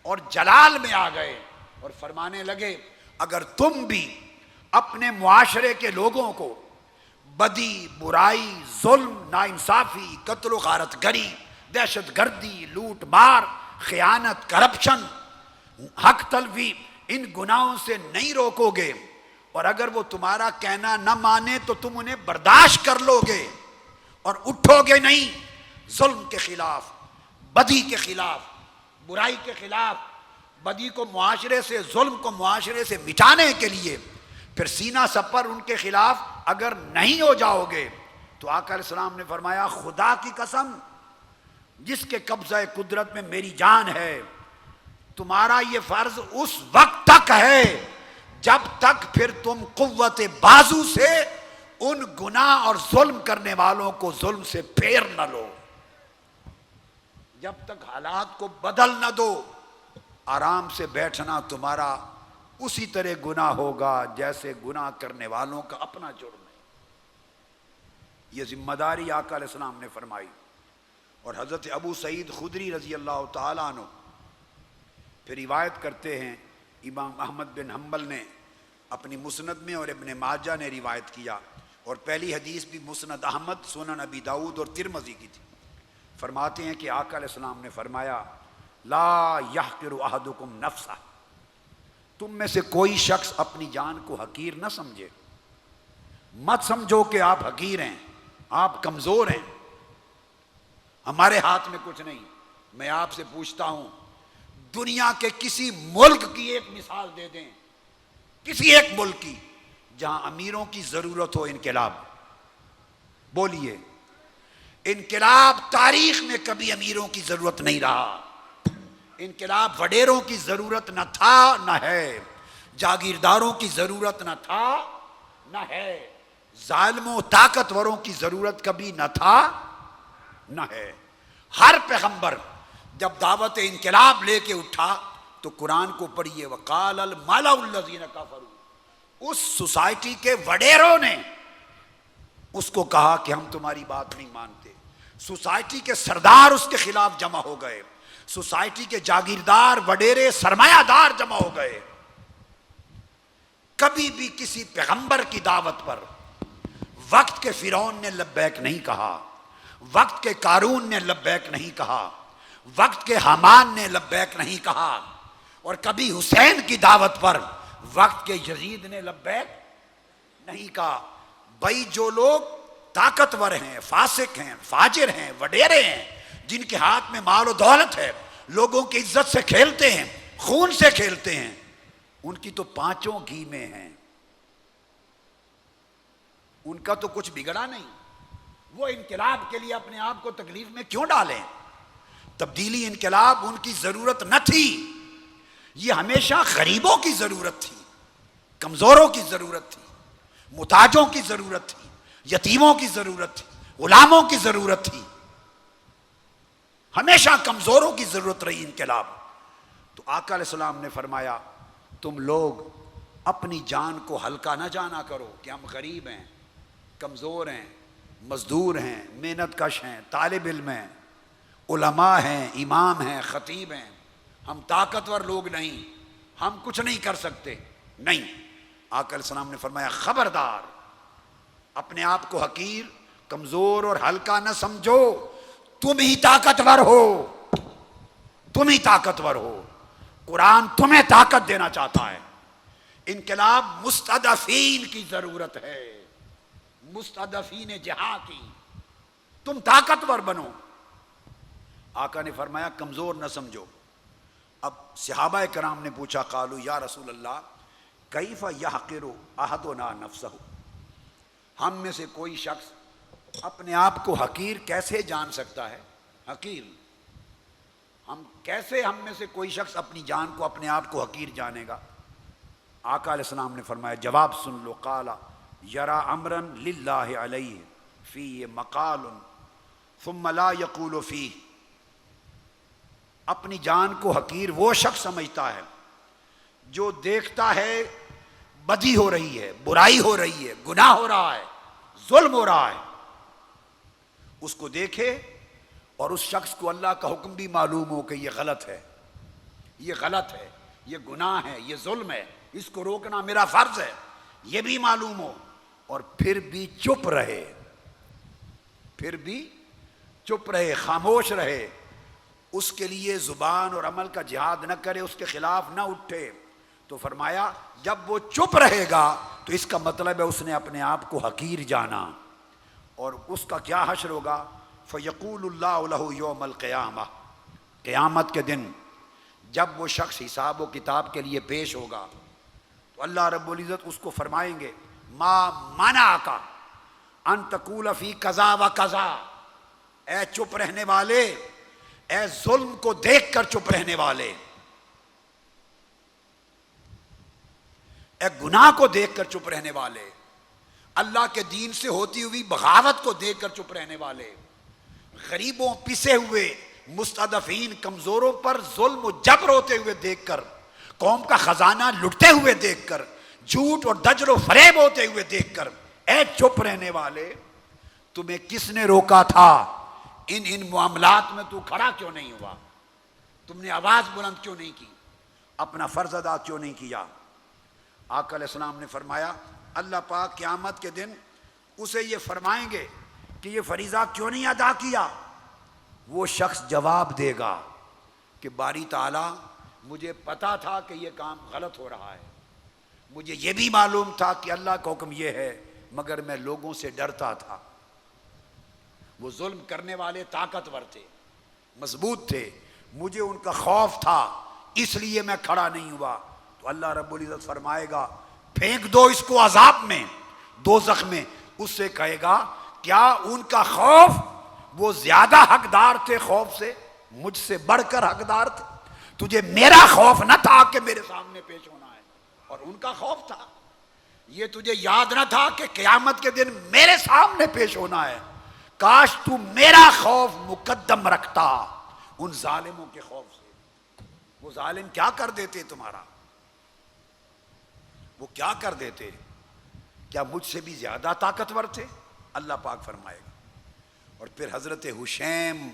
اور جلال میں آ گئے اور فرمانے لگے اگر تم بھی اپنے معاشرے کے لوگوں کو بدی، برائی، ظلم، ناانصافی، قتل و غارت گری، دہشت گردی، لوٹ مار، خیانت، کرپشن، حق تلفی، ان گناہوں سے نہیں روکو گے، اور اگر وہ تمہارا کہنا نہ مانے تو تم انہیں برداشت کر لو گے اور اٹھو گے نہیں ظلم کے خلاف، بدی کے خلاف، برائی کے خلاف، بدی کو معاشرے سے، ظلم کو معاشرے سے مٹانے کے لیے، پھر سینہ سپر ان کے خلاف اگر نہیں ہو جاؤ گے تو آقا علیہ السلام نے فرمایا خدا کی قسم جس کے قبضہ قدرت میں میری جان ہے، تمہارا یہ فرض اس وقت تک ہے جب تک پھر تم قوت بازو سے ان گناہ اور ظلم کرنے والوں کو ظلم سے پھیر نہ لو، جب تک حالات کو بدل نہ دو، آرام سے بیٹھنا تمہارا اسی طرح گناہ ہوگا جیسے گناہ کرنے والوں کا اپنا جرم ہے۔ یہ ذمہ داری آقا علیہ السلام نے فرمائی۔ اور حضرت ابو سعید خدری رضی اللہ تعالیٰ عنہ پھر روایت کرتے ہیں، امام احمد بن حنبل نے اپنی مسند میں اور ابن ماجہ نے روایت کیا، اور پہلی حدیث بھی مسند احمد، سنن ابی داؤد اور ترمذی کی تھی۔ فرماتے ہیں کہ آقا علیہ السلام نے فرمایا لا یحقر احدکم نفسہ، تم میں سے کوئی شخص اپنی جان کو حقیر نہ سمجھے، مت سمجھو کہ آپ حقیر ہیں، آپ کمزور ہیں، ہمارے ہاتھ میں کچھ نہیں۔ میں آپ سے پوچھتا ہوں دنیا کے کسی ملک کی ایک مثال دے دیں، کسی ایک ملک کی جہاں امیروں کی ضرورت ہو انقلاب، بولیے۔ انقلاب تاریخ میں کبھی امیروں کی ضرورت نہیں رہا، انقلاب وڈیروں کی ضرورت نہ تھا نہ ہے، جاگیرداروں کی ضرورت نہ تھا نہ ہے، ظالموں طاقتوروں کی ضرورت کبھی نہ تھا نہ ہے۔ ہر پیغمبر جب دعوت انقلاب لے کے اٹھا تو قرآن کو پڑھیے وقال الملأ الذین کفروا، اس سوسائٹی کے وڈیروں نے اس کو کہا کہ ہم تمہاری بات نہیں مانتے، سوسائٹی کے سردار اس کے خلاف جمع ہو گئے، سوسائٹی کے جاگیردار، وڈیرے، سرمایہ دار جمع ہو گئے۔ کبھی بھی کسی پیغمبر کی دعوت پر وقت کے فرعون نے لبیک نہیں کہا، وقت کے قارون نے لبیک نہیں کہا، وقت کے حامان نے لبیک نہیں کہا، اور کبھی حسین کی دعوت پر وقت کے یزید نے لبیک نہیں کہا۔ بھائی جو لوگ طاقتور ہیں، فاسق ہیں، فاجر ہیں، وڈیرے ہیں، جن کے ہاتھ میں مال و دولت ہے، لوگوں کی عزت سے کھیلتے ہیں، خون سے کھیلتے ہیں، ان کی تو پانچوں گھی میں ہیں، ان کا تو کچھ بگڑا نہیں، وہ انقلاب کے لیے اپنے آپ کو تکلیف میں کیوں ڈالیں؟ تبدیلی، انقلاب ان کی ضرورت نہ تھی، یہ ہمیشہ غریبوں کی ضرورت تھی، کمزوروں کی ضرورت تھی، محتاجوں کی ضرورت تھی، یتیموں کی ضرورت تھی، غلاموں کی ضرورت تھی، ہمیشہ کمزوروں کی ضرورت رہی انقلاب۔ تو آقا علیہ السلام نے فرمایا تم لوگ اپنی جان کو ہلکا نہ جانا کرو کہ ہم غریب ہیں، کمزور ہیں، مزدور ہیں، محنت کش ہیں، طالب علم ہیں، علماء ہیں، امام ہیں، خطیب ہیں، ہم طاقتور لوگ نہیں، ہم کچھ نہیں کر سکتے، نہیں۔ آقا علیہ السلام نے فرمایا خبردار، اپنے آپ کو حقیر، کمزور اور ہلکا نہ سمجھو، تم ہی طاقتور ہو، تم ہی طاقتور ہو، قرآن تمہیں طاقت دینا چاہتا ہے۔ انقلاب مستضعفین کی ضرورت ہے، مستضعفین جہاں کی، تم طاقتور بنو۔ آقا نے فرمایا کمزور نہ سمجھو۔ اب صحابہ کرام نے پوچھا قالوا یا رسول اللہ کیف یحقر احدنا نفسہ، ہم میں سے کوئی شخص اپنے آپ کو حقیر کیسے جان سکتا ہے؟ حقیر، ہم میں سے کوئی شخص اپنی جان کو، اپنے آپ کو حقیر جانے گا؟ آقا علیہ السلام نے فرمایا جواب سن لو، قال یرا امرا للہ علیہ فی مقال ثم لا یقول فیہ، اپنی جان کو حقیر وہ شخص سمجھتا ہے جو دیکھتا ہے بدی ہو رہی ہے، برائی ہو رہی ہے، گناہ ہو رہا ہے، ظلم ہو رہا ہے، اس کو دیکھے اور اس شخص کو اللہ کا حکم بھی معلوم ہو کہ یہ غلط ہے، یہ غلط ہے، یہ گناہ ہے، یہ ظلم ہے، اس کو روکنا میرا فرض ہے، یہ بھی معلوم ہو، اور پھر بھی چپ رہے، پھر بھی چپ رہے، خاموش رہے، اس کے لیے زبان اور عمل کا جہاد نہ کرے، اس کے خلاف نہ اٹھے، تو فرمایا جب وہ چپ رہے گا تو اس کا مطلب ہے اس نے اپنے آپ کو حقیر جانا، اور اس کا کیا حشر ہوگا؟ فَيَقُولُ اللَّهُ لَهُ يَوْمَ الْقِيَامَةِ، قیامت کے دن جب وہ شخص حساب و کتاب کے لیے پیش ہوگا تو اللہ رب العزت اس کو فرمائیں گے ما منعک ان تقول فی کذا و کذا، اے چپ رہنے والے، اے ظلم کو دیکھ کر چپ رہنے والے، اے گناہ کو دیکھ کر چپ رہنے والے، اللہ کے دین سے ہوتی ہوئی بغاوت کو دیکھ کر چپ رہنے والے، غریبوں، پسے ہوئے، مستضعفین، کمزوروں پر ظلم و جبر ہوتے ہوئے دیکھ کر، قوم کا خزانہ لٹتے ہوئے دیکھ کر، جھوٹ اور دجل و فریب ہوتے ہوئے دیکھ کر، اے چپ رہنے والے، تمہیں کس نے روکا تھا؟ ان معاملات میں تو کھڑا کیوں نہیں ہوا؟ تم نے آواز بلند کیوں نہیں کی؟ اپنا فرض ادا کیوں نہیں کیا؟ آقا علیہ السلام نے فرمایا اللہ پاک قیامت کے دن اسے یہ فرمائیں گے کہ یہ فریضہ کیوں نہیں ادا کیا؟ وہ شخص جواب دے گا کہ باری تعالیٰ مجھے پتا تھا کہ یہ کام غلط ہو رہا ہے، مجھے یہ بھی معلوم تھا کہ اللہ کا حکم یہ ہے، مگر میں لوگوں سے ڈرتا تھا۔ وہ ظلم کرنے والے طاقتور تھے، مضبوط تھے، مجھے ان کا خوف تھا، اس لیے میں کھڑا نہیں ہوا۔ تو اللہ رب العزت فرمائے گا پھینک دو اس کو عذاب میں، دوزخ میں۔ اس سے کہے گا کیا ان کا خوف، وہ زیادہ حقدار تھے خوف سے، مجھ سے بڑھ کر حقدار تھے؟ تجھے میرا خوف نہ تھا کہ میرے سامنے پیش ہونا ہے، اور ان کا خوف تھا۔ یہ تجھے یاد نہ تھا کہ قیامت کے دن میرے سامنے پیش ہونا ہے؟ کاش تو میرا خوف مقدم رکھتا ان ظالموں کے خوف سے۔ وہ ظالم کیا کر دیتے تمہارا؟ وہ کیا کر دیتے؟ کیا مجھ سے بھی زیادہ طاقتور تھے؟ اللہ پاک فرمائے گا۔ اور پھر حضرت حشیم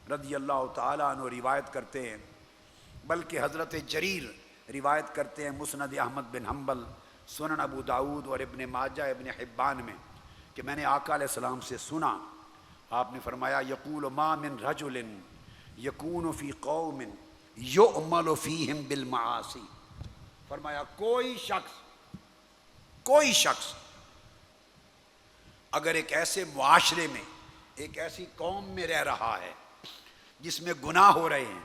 رضی اللہ تعالیٰ عنہ روایت کرتے ہیں، بلکہ حضرت جریر روایت کرتے ہیں مسند احمد بن حنبل، سنن ابو داود اور ابن ماجہ ابن حبان میں، کہ میں نے آقا علیہ السلام سے سنا، آپ نے فرمایا یقول ما من رجل یکون فی قوم یؤمل فیہم بالمعاصی، فرمایا کوئی شخص اگر ایک ایسے معاشرے میں، ایک ایسی قوم میں رہ رہا ہے جس میں گناہ ہو رہے ہیں،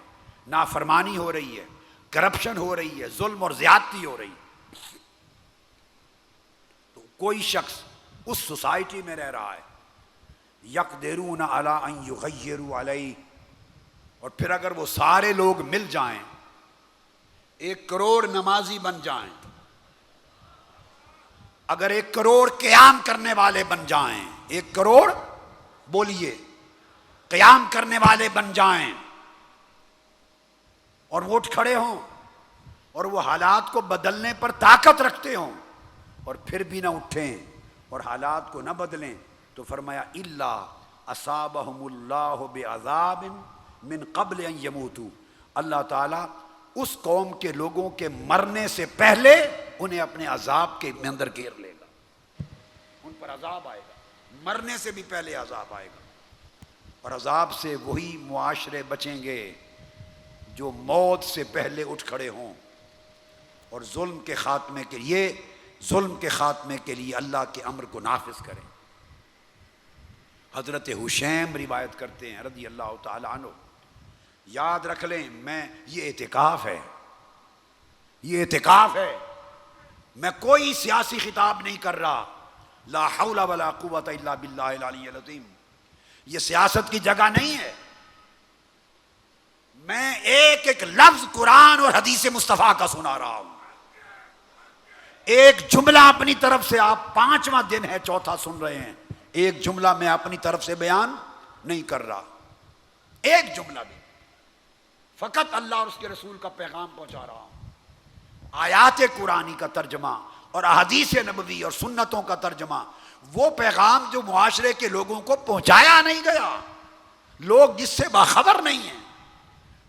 نافرمانی ہو رہی ہے، کرپشن ہو رہی ہے، ظلم اور زیادتی ہو رہی ہے، تو کوئی شخص اس سوسائٹی میں رہ رہا ہے، یقدرون علی ان یغیروا علیہ، اور پھر اگر وہ سارے لوگ مل جائیں، 1 کروڑ نمازی بن جائیں، اگر 1 کروڑ قیام کرنے والے بن جائیں، 1 کروڑ بولیے قیام کرنے والے بن جائیں، اور وہ اٹھ کھڑے ہوں اور وہ حالات کو بدلنے پر طاقت رکھتے ہوں، اور پھر بھی نہ اٹھیں اور حالات کو نہ بدلیں، تو فرمایا الا اصابہم اللہ بعذاب من قبل ان یموتوا، اللہ تعالیٰ اس قوم کے لوگوں کے مرنے سے پہلے انہیں اپنے عذاب کے اندر گھیر لے گا، ان پر عذاب آئے گا، مرنے سے بھی پہلے عذاب آئے گا۔ اور عذاب سے وہی معاشرے بچیں گے جو موت سے پہلے اٹھ کھڑے ہوں اور ظلم کے خاتمے کے لیے اللہ کے امر کو نافذ کریں۔ حضرت حشیم روایت کرتے ہیں رضی اللہ تعالی عنہ، یاد رکھ لیں یہ اعتکاف ہے، یہ اعتکاف ہے، میں کوئی سیاسی خطاب نہیں کر رہا، لا حول ولا قوت الا باللہ العلی العظیم، یہ سیاست کی جگہ نہیں ہے، میں ایک ایک لفظ قرآن اور حدیث مصطفیٰ کا سنا رہا ہوں، ایک جملہ اپنی طرف سے، آپ 5واں دن ہے 4تھا سن رہے ہیں، ایک جملہ میں اپنی طرف سے بیان نہیں کر رہا، ایک جملہ بھی، فقط اللہ اور اس کے رسول کا پیغام پہنچا رہا ہوں، آیات قرآنی کا ترجمہ اور احادیث نبوی اور سنتوں کا ترجمہ، وہ پیغام جو معاشرے کے لوگوں کو پہنچایا نہیں گیا، لوگ جس سے باخبر نہیں ہیں۔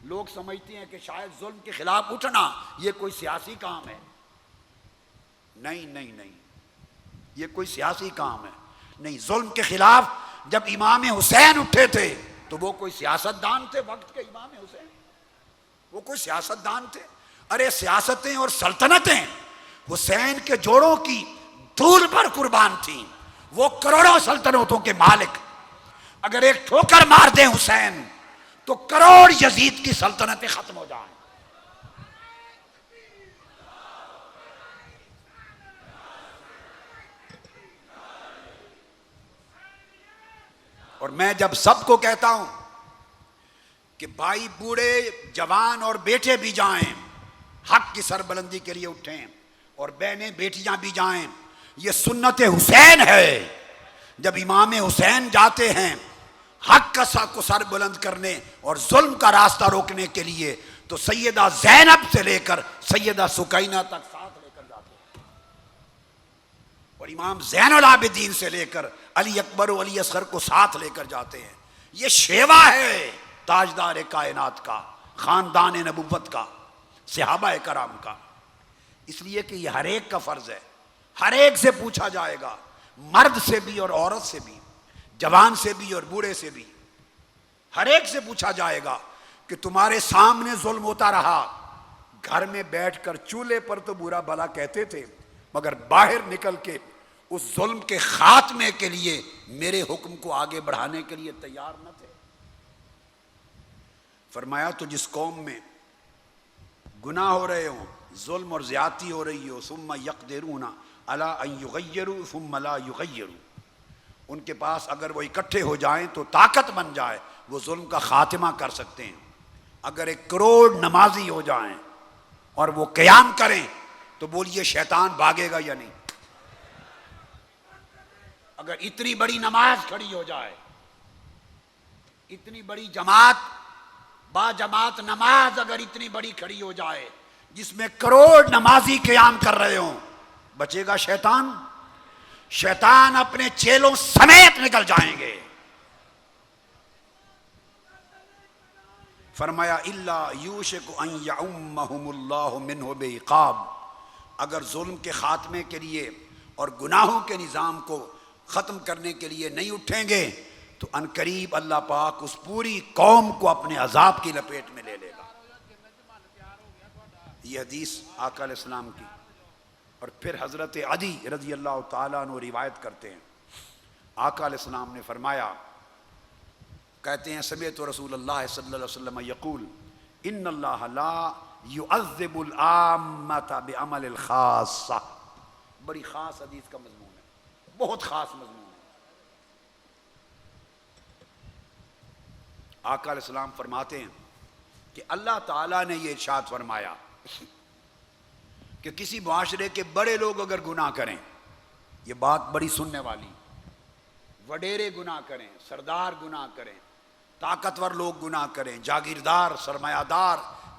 لوگ سمجھتے ہیں کہ شاید ظلم کے خلاف اٹھنا یہ کوئی سیاسی کام ہے۔ نہیں نہیں نہیں، یہ کوئی سیاسی کام ہے نہیں۔ ظلم کے خلاف جب امام حسین اٹھے تھے تو وہ کوئی سیاست دان تھے؟ وقت کے امام حسین وہ کوئی سیاست دان تھے؟ ارے سیاستیں اور سلطنتیں حسین کے جوڑوں کی دھول پر قربان تھیں۔ وہ کروڑوں سلطنتوں کے مالک، اگر ایک ٹھوکر مار دیں حسین تو کروڑ یزید کی سلطنتیں ختم ہو جائیں۔ اور میں جب سب کو کہتا ہوں کہ بھائی بوڑھے جوان اور بیٹے بھی جائیں، حق کی سربلندی کے لیے اٹھیں، اور بہنیں بیٹیاں بھی جائیں، یہ سنت حسین ہے۔ جب امام حسین جاتے ہیں حق کو سر بلند کرنے اور ظلم کا راستہ روکنے کے لیے، تو سیدہ زینب سے لے کر سیدہ سکینہ تک ساتھ لے کر جاتے ہیں، اور امام زین العابدین سے لے کر علی اکبر و علی اصغر کو ساتھ لے کر جاتے ہیں۔ یہ شیوا ہے تاجدار کائنات کا، خاندان نبوت کا، صحابہ کرام کا۔ اس لیے کہ یہ ہر ایک کا فرض ہے، ہر ایک سے پوچھا جائے گا، مرد سے بھی اور عورت سے بھی، جوان سے بھی اور بوڑھے سے بھی، ہر ایک سے پوچھا جائے گا کہ تمہارے سامنے ظلم ہوتا رہا، گھر میں بیٹھ کر چولہے پر تو برا بھلا کہتے تھے، مگر باہر نکل کے اس ظلم کے خاتمے کے لیے میرے حکم کو آگے بڑھانے کے لیے تیار نہ تھے۔ فرمایا تو جس قوم میں گناہ ہو رہے ہوں، ظلم اور زیادتی ہو رہی ہو، ثم یقدرون علی ان یغیروا ثم لا یغیروا، ان کے پاس اگر وہ اکٹھے ہو جائیں تو طاقت بن جائے، وہ ظلم کا خاتمہ کر سکتے ہیں۔ اگر 1 کروڑ نمازی ہو جائیں اور وہ قیام کریں تو بولیے شیطان بھاگے گا یا نہیں؟ اگر اتنی بڑی نماز کھڑی ہو جائے، اتنی بڑی جماعت با جماعت نماز اگر اتنی بڑی کھڑی ہو جائے جس میں کروڑ نمازی قیام کر رہے ہوں، بچے گا شیطان؟ شیطان اپنے چیلوں سمیت نکل جائیں گے۔ فرمایا الا یوشک ان یعمہم اللہ منہ بعقاب، اگر ظلم کے خاتمے کے لیے اور گناہوں کے نظام کو ختم کرنے کے لیے نہیں اٹھیں گے تو ان قریب اللہ پاک اس پوری قوم کو اپنے عذاب کی لپیٹ میں لے لے گا۔ یہ حدیث آقا علیہ السلام کی، اور پھر حضرت علی رضی اللہ تعالیٰ عنہ روایت کرتے ہیں، آقا علیہ السلام نے فرمایا، کہتے ہیں سمعت رسول اللہ صلی اللہ علیہ وسلم یقول ان اللہ لا يعذب العامة بعمل الخاصہ۔ بڑی خاص حدیث کا مضمون ہے، بہت خاص مضمون ہے۔ آقا علیہ السلام فرماتے ہیں کہ اللہ تعالیٰ نے یہ ارشاد فرمایا کہ کسی معاشرے کے بڑے لوگ اگر گناہ کریں، یہ بات بڑی سننے والی، وڈیرے گناہ کریں، سردار گناہ کریں، طاقتور لوگ گناہ کریں، جاگیردار، سرمایہ دار،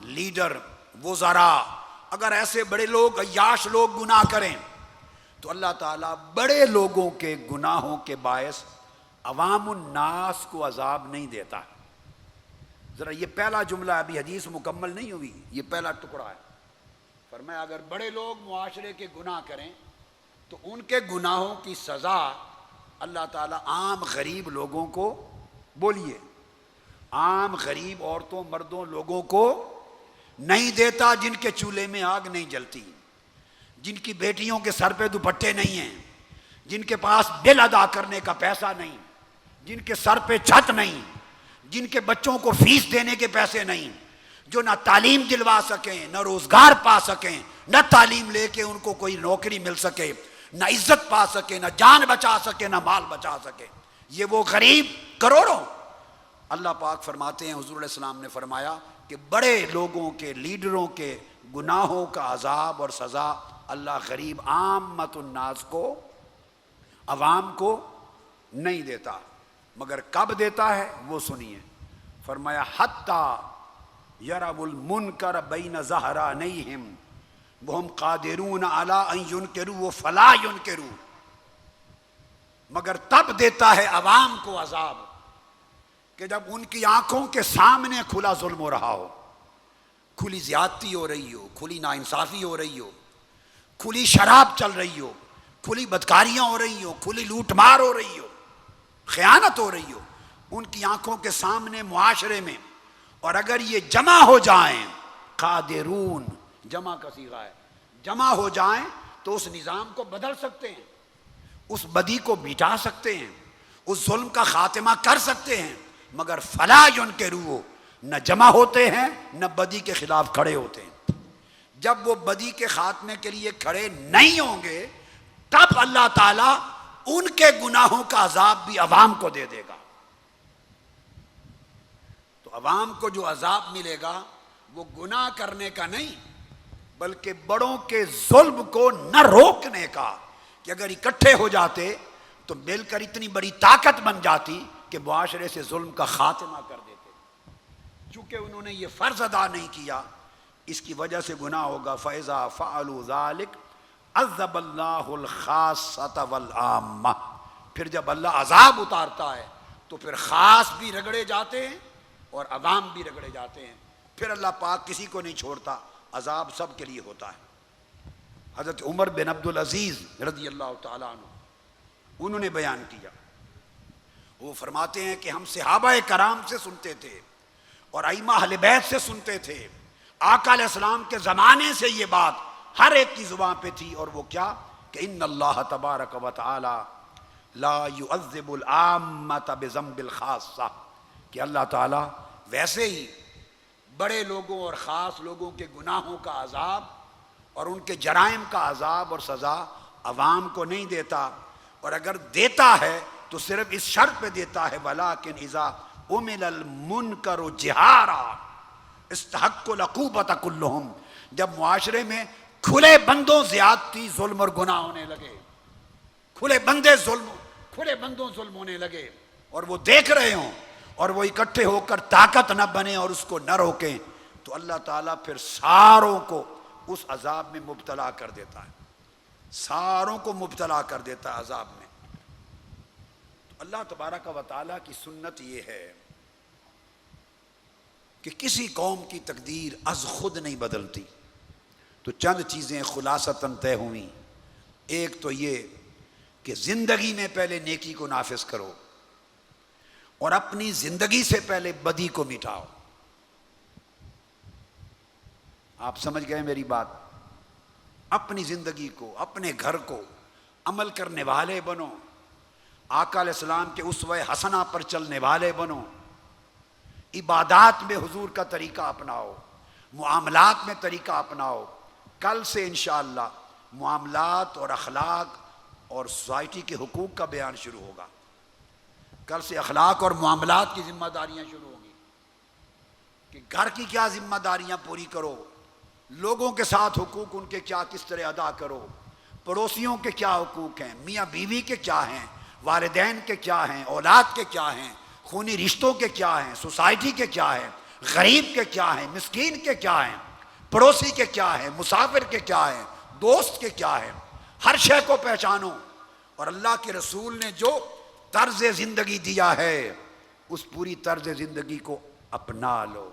لیڈر، وزراء، اگر ایسے بڑے لوگ، عیاش لوگ گناہ کریں تو اللہ تعالیٰ بڑے لوگوں کے گناہوں کے باعث عوام الناس کو عذاب نہیں دیتا۔ ذرا یہ پہلا جملہ، ابھی حدیث مکمل نہیں ہوئی، یہ پہلا ٹکڑا ہے۔ فرمایا اگر بڑے لوگ معاشرے کے گناہ کریں تو ان کے گناہوں کی سزا اللہ تعالیٰ عام غریب لوگوں کو، بولیے، عام غریب عورتوں، مردوں، لوگوں کو نہیں دیتا جن کے چولہے میں آگ نہیں جلتی، جن کی بیٹیوں کے سر پہ دوپٹے نہیں ہیں، جن کے پاس بل ادا کرنے کا پیسہ نہیں، جن کے سر پہ چھت نہیں، جن کے بچوں کو فیس دینے کے پیسے نہیں، جو نہ تعلیم دلوا سکیں، نہ روزگار پا سکیں، نہ تعلیم لے کے ان کو کوئی نوکری مل سکے، نہ عزت پا سکے، نہ جان بچا سکے، نہ مال بچا سکے، یہ وہ غریب کروڑوں۔ اللہ پاک فرماتے ہیں، حضور علیہ السلام نے فرمایا کہ بڑے لوگوں کے، لیڈروں کے گناہوں کا عذاب اور سزا اللہ غریب عامت الناس کو، عوام کو نہیں دیتا، مگر کب دیتا ہے وہ سنیے۔ فرمایا حتی یروا المنکر بین ظہرانیہم وہم قادرون علی ان ینکروا فلا ینکروا، مگر تب دیتا ہے عوام کو عذاب کہ جب ان کی آنکھوں کے سامنے کھلا ظلم ہو رہا ہو، کھلی زیادتی ہو رہی ہو، کھلی ناانصافی ہو رہی ہو، کھلی شراب چل رہی ہو، کھلی بدکاریاں ہو رہی ہو، کھلی لوٹ مار ہو رہی ہو، خیانت ہو رہی ہو ان کی آنکھوں کے سامنے معاشرے میں، اور اگر یہ جمع ہو جائیں، قادرون جمع کا صیغہ ہے، جمع ہو جائیں تو اس نظام کو بدل سکتے ہیں، اس بدی کو مٹا سکتے ہیں، اس ظلم کا خاتمہ کر سکتے ہیں، مگر فلا ینکروا نہ جمع ہوتے ہیں نہ بدی کے خلاف کھڑے ہوتے ہیں۔ جب وہ بدی کے خاتمے کے لیے کھڑے نہیں ہوں گے تب اللہ تعالیٰ ان کے گناہوں کا عذاب بھی عوام کو دے دے گا۔ تو عوام کو جو عذاب ملے گا وہ گناہ کرنے کا نہیں بلکہ بڑوں کے ظلم کو نہ روکنے کا، کہ اگر اکٹھے ہو جاتے تو مل کر اتنی بڑی طاقت بن جاتی کہ معاشرے سے ظلم کا خاتمہ کر دیتے۔ چونکہ انہوں نے یہ فرض ادا نہیں کیا اس کی وجہ سے گناہ ہوگا۔ فَإِذَا فَعَلُوا ذَلِكَ عَذَّبَ اللَّهُ الْخَاصَّةَ وَالْعَامَّةَ، پھر جب اللہ عذاب اتارتا ہے تو پھر خاص بھی رگڑے جاتے ہیں اور عوام بھی رگڑے جاتے ہیں، پھر اللہ پاک کسی کو نہیں چھوڑتا، عذاب سب کے لیے ہوتا ہے۔ حضرت عمر بن عبدالعزیز رضی اللہ تعالیٰ عنہ انہوں نے بیان کیا، وہ فرماتے ہیں کہ ہم صحابہ کرام سے سنتے تھے اور ائمہ اہل بیت سے سنتے تھے، آقا علیہ السلام کے زمانے سے یہ بات ہر ایک کی زبان پہ تھی، اور وہ کیا کہ ان اللہ تبارک و تعالی لا يعذب العامۃ بذنب الخاصہ، کہ اللہ تعالیٰ ویسے ہی بڑے لوگوں اور خاص لوگوں کے گناہوں کا عذاب اور ان کے جرائم کا عذاب اور سزا عوام کو نہیں دیتا، اور اگر دیتا ہے تو صرف اس شرط پہ دیتا ہے ولیکن اذا عمل المنکر جہارا استحق العقوبۃ کلہم، جب معاشرے میں کھلے بندوں زیادتی ظلم اور گناہ ہونے لگے، کھلے بندوں ظلم ہونے لگے اور وہ دیکھ رہے ہوں اور وہ اکٹھے ہو کر طاقت نہ بنے اور اس کو نہ روکیں، تو اللہ تعالیٰ پھر ساروں کو اس عذاب میں مبتلا کر دیتا ہے، ساروں کو مبتلا کر دیتا ہے عذاب میں۔ تو اللہ تبارک و تعالیٰ کی سنت یہ ہے کہ کسی قوم کی تقدیر از خود نہیں بدلتی۔ تو چند چیزیں خلاصتاً طے ہوئیں، ایک تو یہ کہ زندگی میں پہلے نیکی کو نافذ کرو اور اپنی زندگی سے پہلے بدی کو مٹاؤ۔ آپ سمجھ گئے میری بات؟ اپنی زندگی کو، اپنے گھر کو عمل کرنے والے بنو، آقا علیہ السلام کے اسوہ حسنہ پر چلنے والے بنو، عبادات میں حضور کا طریقہ اپناؤ، معاملات میں طریقہ اپناؤ۔ کل سے انشاءاللہ معاملات اور اخلاق اور سوسائٹی کے حقوق کا بیان شروع ہوگا۔ کل سے اخلاق اور معاملات کی ذمہ داریاں شروع ہوں گی کہ گھر کی کیا ذمہ داریاں پوری کرو، لوگوں کے ساتھ حقوق ان کے کیا کس طرح ادا کرو، پڑوسیوں کے کیا حقوق ہیں، میاں بیوی کے کیا ہیں، والدین کے کیا ہیں، اولاد کے کیا ہیں، خونی رشتوں کے کیا ہیں، سوسائٹی کے کیا ہیں، غریب کے کیا ہیں، مسکین کے کیا ہیں، پڑوسی کے کیا ہیں، مسافر کے کیا ہیں، دوست کے کیا ہیں، ہر شے کو پہچانو، اور اللہ کے رسول نے جو طرز زندگی دیا ہے اس پوری طرز زندگی کو اپنا لو۔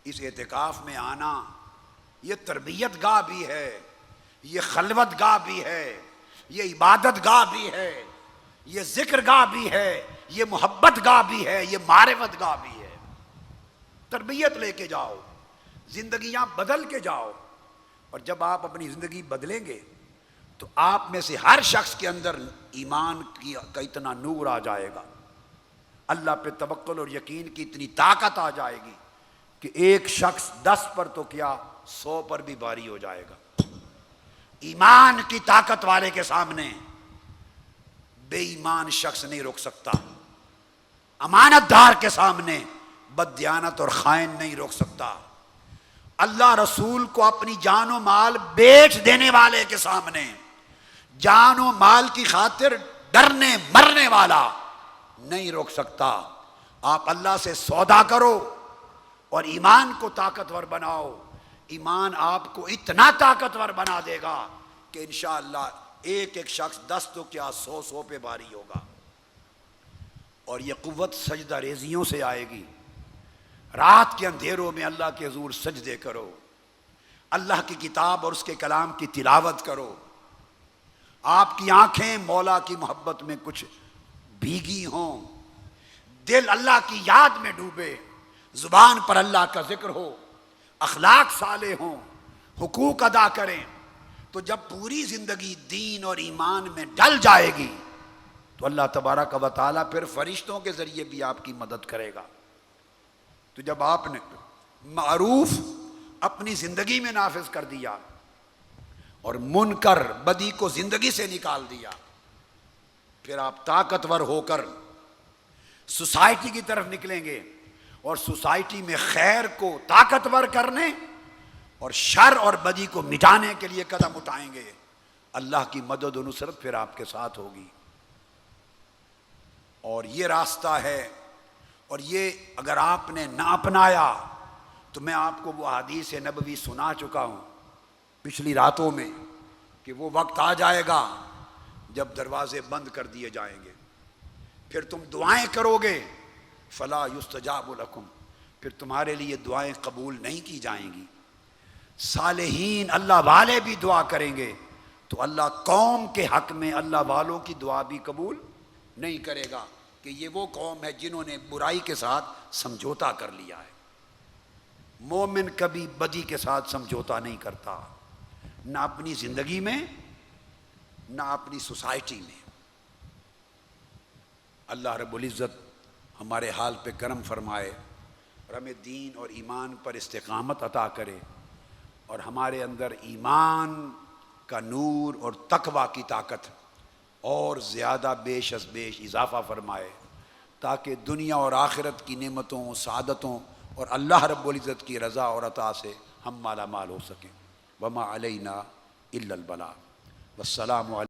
اس اعتکاف میں آنا یہ تربیت گاہ بھی ہے، یہ خلوت گاہ بھی ہے، یہ عبادت گاہ بھی ہے، یہ ذکر گاہ بھی ہے، یہ محبت گاہ بھی ہے، یہ معرفت گاہ بھی ہے۔ تربیت لے کے جاؤ، زندگیاں بدل کے جاؤ، اور جب آپ اپنی زندگی بدلیں گے تو آپ میں سے ہر شخص کے اندر ایمان کا اتنا نور آ جائے گا، اللہ پہ توکل اور یقین کی اتنی طاقت آ جائے گی کہ ایک شخص 10 پر تو کیا 100 پر بھی بھاری ہو جائے گا۔ ایمان کی طاقت والے کے سامنے بے ایمان شخص نہیں رک سکتا، امانت دار کے سامنے بددیانت اور خائن نہیں روک سکتا، اللہ رسول کو اپنی جان و مال بیچ دینے والے کے سامنے جان و مال کی خاطر ڈرنے مرنے والا نہیں روک سکتا۔ آپ اللہ سے سودا کرو اور ایمان کو طاقتور بناؤ، ایمان آپ کو اتنا طاقتور بنا دے گا کہ انشاءاللہ ایک ایک شخص 10 تو کیا 100 پہ بھاری ہوگا، اور یہ قوت سجدہ ریزیوں سے آئے گی۔ رات کے اندھیروں میں اللہ کے حضور سجدے کرو، اللہ کی کتاب اور اس کے کلام کی تلاوت کرو، آپ کی آنکھیں مولا کی محبت میں کچھ بھیگی ہوں، دل اللہ کی یاد میں ڈوبے، زبان پر اللہ کا ذکر ہو، اخلاق صالح ہوں، حقوق ادا کریں، تو جب پوری زندگی دین اور ایمان میں ڈل جائے گی تو اللہ تبارک و تعالیٰ پھر فرشتوں کے ذریعے بھی آپ کی مدد کرے گا۔ تو جب آپ نے معروف اپنی زندگی میں نافذ کر دیا اور منکر بدی کو زندگی سے نکال دیا، پھر آپ طاقتور ہو کر سوسائٹی کی طرف نکلیں گے اور سوسائٹی میں خیر کو طاقتور کرنے اور شر اور بدی کو مٹانے کے لیے قدم اٹھائیں گے۔ اللہ کی مدد و نصرت پھر آپ کے ساتھ ہوگی، اور یہ راستہ ہے۔ اور یہ اگر آپ نے نہ اپنایا تو میں آپ کو وہ حدیث نبوی سنا چکا ہوں پچھلی راتوں میں کہ وہ وقت آ جائے گا جب دروازے بند کر دیے جائیں گے، پھر تم دعائیں کرو گے فلا یستجاب لکم، پھر تمہارے لیے دعائیں قبول نہیں کی جائیں گی۔ صالحین اللہ والے بھی دعا کریں گے تو اللہ قوم کے حق میں اللہ والوں کی دعا بھی قبول نہیں کرے گا، کہ یہ وہ قوم ہے جنہوں نے برائی کے ساتھ سمجھوتا کر لیا ہے۔ مومن کبھی بدی کے ساتھ سمجھوتا نہیں کرتا، نہ اپنی زندگی میں نہ اپنی سوسائٹی میں۔ اللہ رب العزت ہمارے حال پہ کرم فرمائے اور ہمیں دین اور ایمان پر استقامت عطا کرے، اور ہمارے اندر ایمان کا نور اور تقوی کی طاقت اور زیادہ بیش از بیش اضافہ فرمائے، تاکہ دنیا اور آخرت کی نعمتوں، سعادتوں اور اللہ رب العزت کی رضا اور عطا سے ہم مالا مال ہو سکیں۔ وما علینا الا البلاغ، والسلام علیکم۔